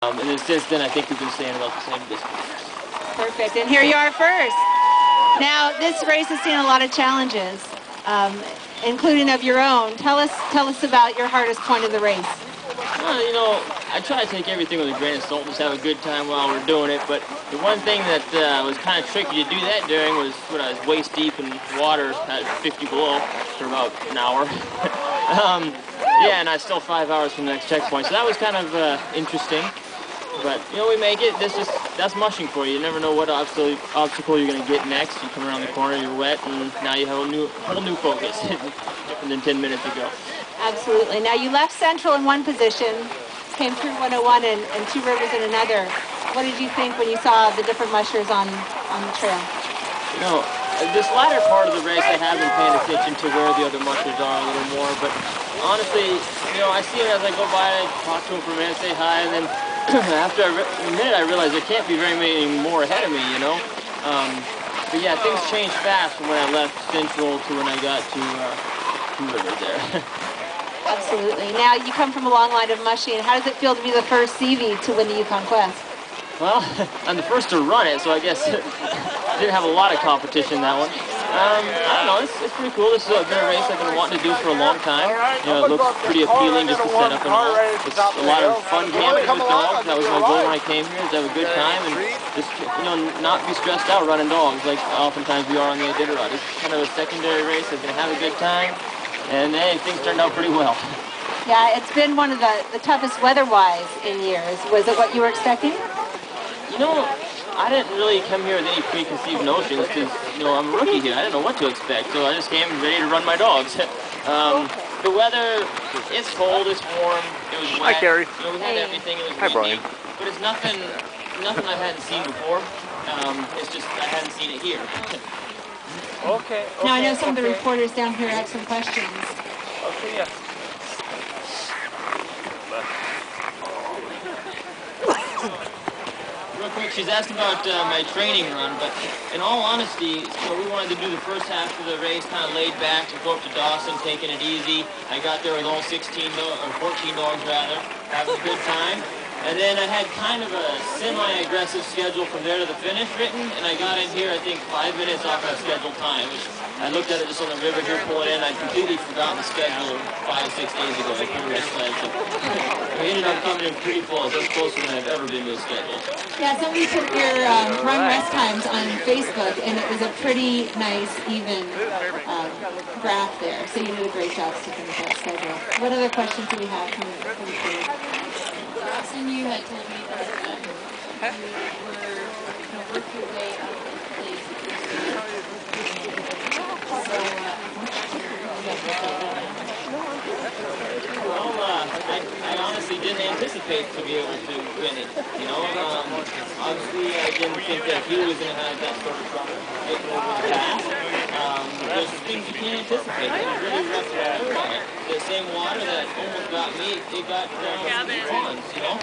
And then since then, I think we've been staying about the same distance. Perfect. And here you are first. Now, this race has seen a lot of challenges, including of your own. Tell us about your hardest point of the race. Well, you know, I try to take everything with a grain of salt and just have a good time while we're doing it. But the one thing that was kind of tricky to do that during was when I was waist deep in water at 50 below for about an hour. Yeah, and I still 5 hours from the next checkpoint, so that was kind of interesting. But, you know, we make it. That's mushing for you. You never know what obstacle you're going to get next. You come around the corner, you're wet, and now you have a whole new focus, different than 10 minutes ago. Absolutely. Now, you left Central in one position, came through 101 and Two Rivers in another. What did you think when you saw the different mushers on the trail? You know, this latter part of the race, I have been paying attention to where the other mushers are a little more, but honestly, you know, I see them as I go by, I talk to them for a minute, say hi, and then after a minute I realize there can't be very many more ahead of me, you know. But yeah, things changed fast from when I left Central to when I got to Two Rivers there. Absolutely. Now, you come from a long line of mushing. How does it feel to be the first Seavey to win the Yukon Quest? Well, I'm the first to run it, so I guess I didn't have a lot of competition in that one. I don't know, it's pretty cool. This has been a race I've been wanting to do for a long time. You know, it looks pretty appealing just to set up and all. It's a lot of fun camping with dogs. That was my goal when I came here, is to have a good time and just, you know, not be stressed out running dogs like oftentimes we are on the Iditarod. It's kind of a secondary race. I'm going to have a good time, and hey, things turned out pretty well. Yeah, it's been one of the toughest weather-wise in years. Was it what you were expecting? You know, I didn't really come here with any preconceived notions because, you know, I'm a rookie here. I didn't know what to expect, so I just came ready to run my dogs. The weather, it's cold, it's warm, it was wet. Hi, Carrie. You know, we had everything. It was Hi, windy, Brian. but it's nothing I hadn't seen before. It's just I hadn't seen it here. Okay. Now, I know some of the reporters down here have some questions. Okay, yeah. Real quick, she's asked about my training run, but in all honesty, so we wanted to do the first half of the race kind of laid back to go up to Dawson, taking it easy. I got there with all 14 dogs rather, having a good time. And then I had kind of a semi-aggressive schedule from there to the finish written, and I got in here, I think, 5 minutes off my scheduled time, which I looked at it just on the river here pulling in. I'd completely forgotten the schedule 5 or 6 days ago. I couldn't sled, so we ended up coming in pretty close. That's closer than I've ever been to a schedule. Yeah, somebody put your run rest times on Facebook, and it was a pretty nice, even graph there. So you did a great job sticking with that schedule. What other questions do we have from the crew? And you had told me that you were going to work your way up the place. Well, I honestly didn't anticipate to be able to win it. You know, obviously I didn't think that he was going to have that sort of trouble getting over the pass. There's some things you can't anticipate. It was really rough weather. The same water that almost got me, it got ponds, you know.